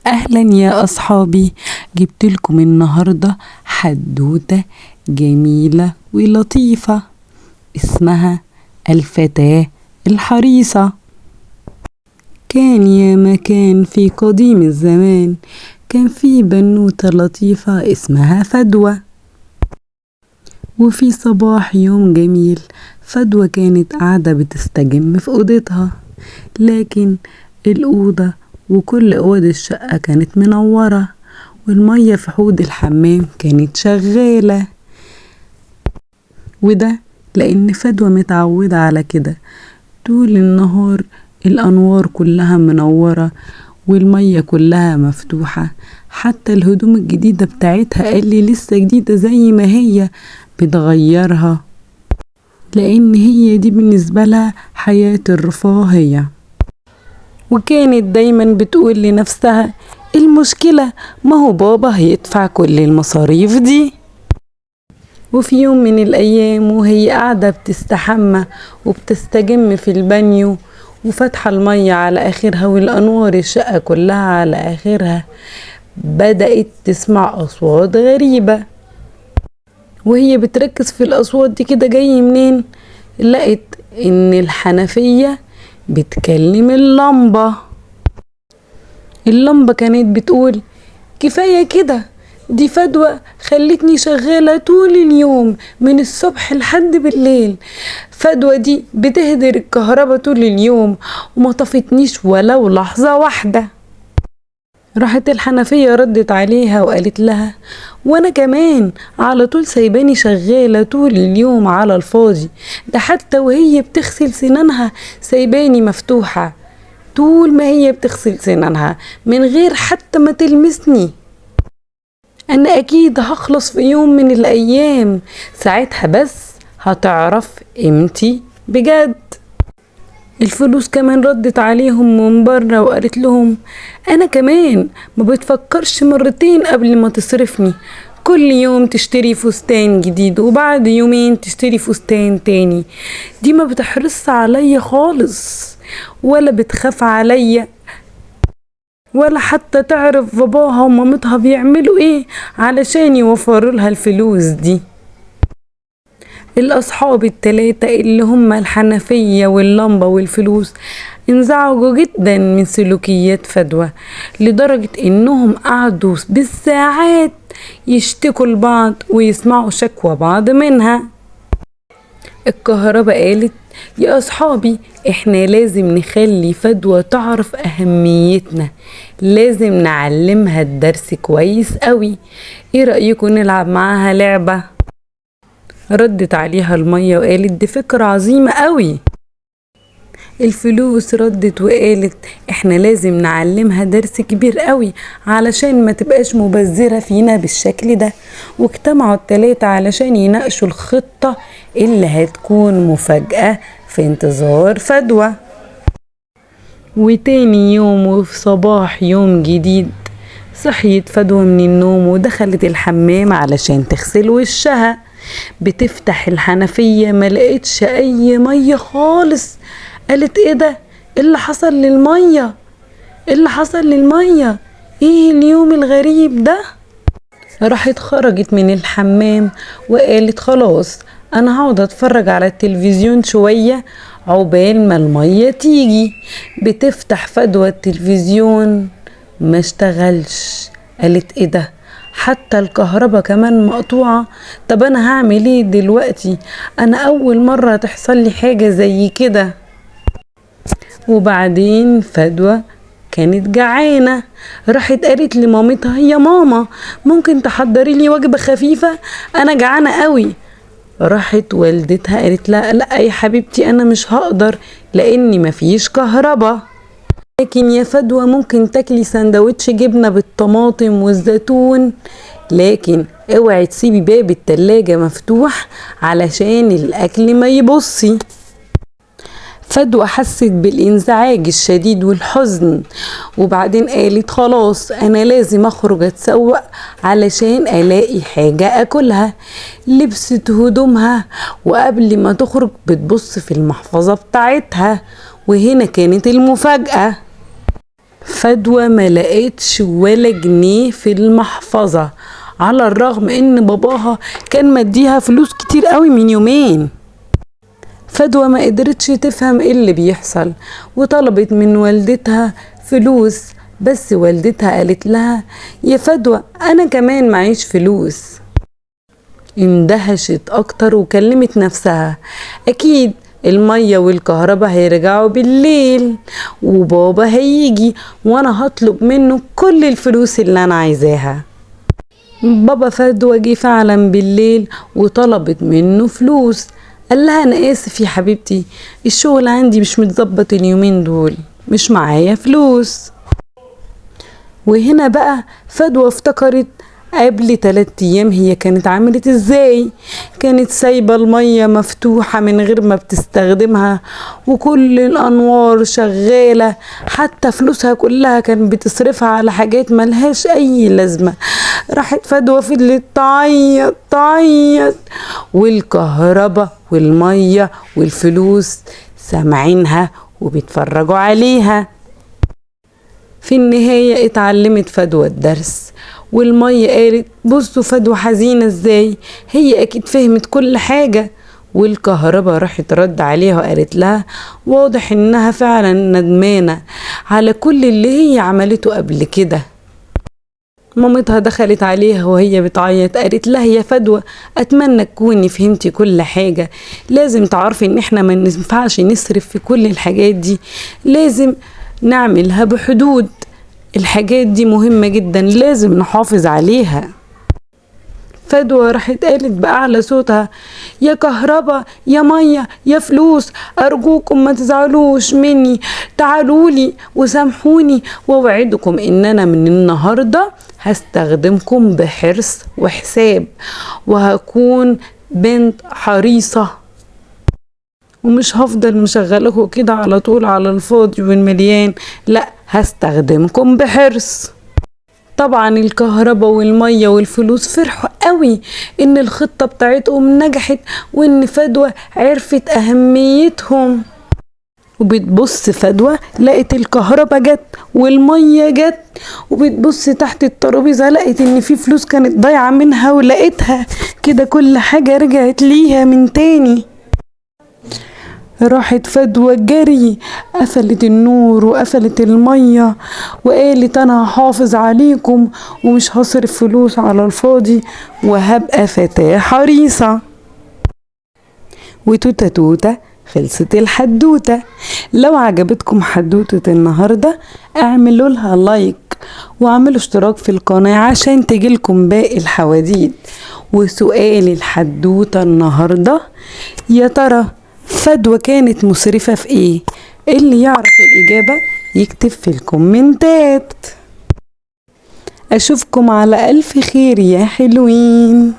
أهلا يا أصحابي، جبتلكم النهاردة حدوتة جميلة ولطيفة اسمها الفتاة الحريصة. كان يا مكان في قديم الزمان، كان في بنوتة لطيفة اسمها فدوى. وفي صباح يوم جميل فدوى كانت قاعدة بتستجم في أوضتها، لكن الأوضة وكل أوض الشقة كانت منورة، والمية في حوض الحمام كانت شغالة، وده لأن فدوى متعودة على كده. طول النهار الأنوار كلها منورة والمية كلها مفتوحة، حتى الهدوم الجديدة بتاعتها قال لي لسه جديدة زي ما هي، بتغيرها لأن هي دي بالنسبة لها حياة الرفاهية. وكانت دايما بتقول لنفسها المشكلة ما هو بابا هيدفع كل المصاريف دي. وفي يوم من الأيام وهي قاعدة بتستحمى وبتستجم في البانيو وفتح المية على آخرها والأنوار الشقة كلها على آخرها، بدأت تسمع أصوات غريبة. وهي بتركز في الأصوات دي كده جاي منين، لقت إن الحنفية بتكلم اللمبة كانت بتقول كفاية كده، دي فدوى خلتني شغالة طول اليوم من الصبح لحد بالليل، فدوى دي بتهدر الكهرباء طول اليوم وما طفتنيش ولو لحظة واحدة. راحت الحنفية ردت عليها وقالت لها وانا كمان على طول سايباني شغالة طول اليوم على الفاضي، ده حتى وهي بتغسل سنانها سايباني مفتوحة طول ما هي بتغسل سنانها من غير حتى ما تلمسني. انا اكيد هخلص في يوم من الايام، ساعتها بس هتعرف قيمتي بجد. الفلوس كمان ردت عليهم من بره وقالت لهم انا كمان ما بتفكرش مرتين قبل ما تصرفني، كل يوم تشتري فستان جديد وبعد يومين تشتري فستان تاني، دي ما بتحرص عليا خالص ولا بتخاف عليا ولا حتى تعرف باباها ومامتها بيعملوا ايه علشان يوفروا لها الفلوس دي. الأصحاب التلاتة اللي هم الحنفية واللمبة والفلوس انزعجوا جدا من سلوكيات فدوى، لدرجة انهم قعدوا بالساعات يشتكوا لبعض ويسمعوا شكوى بعض منها. الكهرباء قالت يا أصحابي احنا لازم نخلي فدوى تعرف أهميتنا، لازم نعلمها الدرس كويس قوي، ايه رأيكم نلعب معاها لعبة؟ ردت عليها المية وقالت دي فكرة عظيمة قوي. الفلوس ردت وقالت احنا لازم نعلمها درس كبير قوي علشان ما تبقاش مبذرة فينا بالشكل ده. واجتمعوا التلاتة علشان يناقشوا الخطة اللي هتكون مفاجأة في انتظار فدوى. وتاني يوم وفي صباح يوم جديد صحيت فدوى من النوم ودخلت الحمام علشان تغسل وشها، بتفتح الحنفية ما لقيتش اي مية خالص. قالت ايه ده، ايه اللي حصل للمية، ايه اللي حصل للمية، ايه اليوم الغريب ده؟ راحت خرجت من الحمام وقالت خلاص انا هقعد اتفرج على التلفزيون شوية عقبال ما المية تيجي. بتفتح فدوى التلفزيون ما اشتغلش، قالت ايه ده، حتى الكهرباء كمان مقطوعة، طب انا هعمل ايه دلوقتي، انا اول مرة تحصل لي حاجة زي كده. وبعدين فدوى كانت جعانة، راحت قالت لمامتها يا ماما ممكن تحضري لي وجبة خفيفة، انا جعانة قوي. راحت والدتها قالت لا يا حبيبتي انا مش هقدر لاني مفيش كهرباء، لكن يا فدوى ممكن تاكلي سندوتش جبنة بالطماطم والزيتون، لكن اوعي تسيبي باب التلاجة مفتوح علشان الاكل ما يبصي. فدوى حست بالانزعاج الشديد والحزن، وبعدين قالت خلاص انا لازم اخرج اتسوق علشان الاقي حاجة اكلها. لبست هدومها وقبل ما تخرج بتبص في المحفظة بتاعتها، وهنا كانت المفاجأة. فدوى ما لقيتش ولا جنيه في المحفظة، على الرغم ان باباها كان مديها فلوس كتير قوي من يومين. فدوى ما قدرتش تفهم ايه اللي بيحصل، وطلبت من والدتها فلوس، بس والدتها قالت لها يا فدوى انا كمان معيش فلوس. اندهشت اكتر وكلمت نفسها اكيد المية والكهرباء هيرجعوا بالليل، وبابا هيجي وانا هطلب منه كل الفلوس اللي انا عايزاها. بابا فدوى جه فعلا بالليل وطلبت منه فلوس. قال لها انا اسف يا حبيبتي، الشغل عندي مش متظبط اليومين دول، مش معايا فلوس. وهنا بقى فدوى افتكرت قبل 3 ايام هي كانت عملت ازاي. كانت سايبة المية مفتوحة من غير ما بتستخدمها، وكل الانوار شغالة، حتى فلوسها كلها كانت بتصرفها على حاجات ملهاش اي لازمة. راحت فدوى فضلت تعيط تعيط، والكهرباء والمية والفلوس سامعينها وبيتفرجوا عليها. في النهاية اتعلمت فدوى الدرس، والمية قالت بصوا فدوى حزينة ازاي، هي اكيد فهمت كل حاجة. والكهرباء راحت رد عليها وقالت لها واضح انها فعلا ندمانة على كل اللي هي عملته قبل كده. مامتها دخلت عليها وهي بتعيط، قالت لها يا فدوى اتمنى تكوني فهمتي كل حاجة، لازم تعرفي ان احنا ما ينفعش نصرف في كل الحاجات دي، لازم نعملها بحدود، الحاجات دي مهمة جدا لازم نحافظ عليها. فدوى راحت قالت بأعلى صوتها يا كهرباء يا مية يا فلوس، أرجوكم ما تزعلوش مني، تعالولي وسامحوني، ووعدكم إن أنا من النهاردة هستخدمكم بحرص وحساب، وهكون بنت حريصة، ومش هفضل مشغلكوا كده على طول على الفاضي والمليان، لا هستخدمكم بحرص. طبعا الكهرباء والمية والفلوس فرحوا قوي ان الخطة بتاعتهم نجحت، وان فدوى عرفت اهميتهم. وبتبص فدوى لقت الكهرباء جت والمية جت، وبتبص تحت الترابيزة لقت ان في فلوس كانت ضايعة منها ولقيتها كده، كل حاجة رجعت ليها من تاني. راحت فدوى جري قفلت النور وقفلت المية وقالت انا هحافظ عليكم ومش هصرف فلوس على الفاضي وهبقى فتاة حريصة. وتوتة توتة خلصت الحدوتة. لو عجبتكم حدوتة النهاردة اعملوا لها لايك واعملوا اشتراك في القناة عشان تجيلكم باقي الحواديت. وسؤال الحدوتة النهاردة، يا ترى فدوى كانت مسرفة في ايه؟ اللي يعرف الإجابة يكتب في الكومنتات. أشوفكم على ألف خير يا حلوين.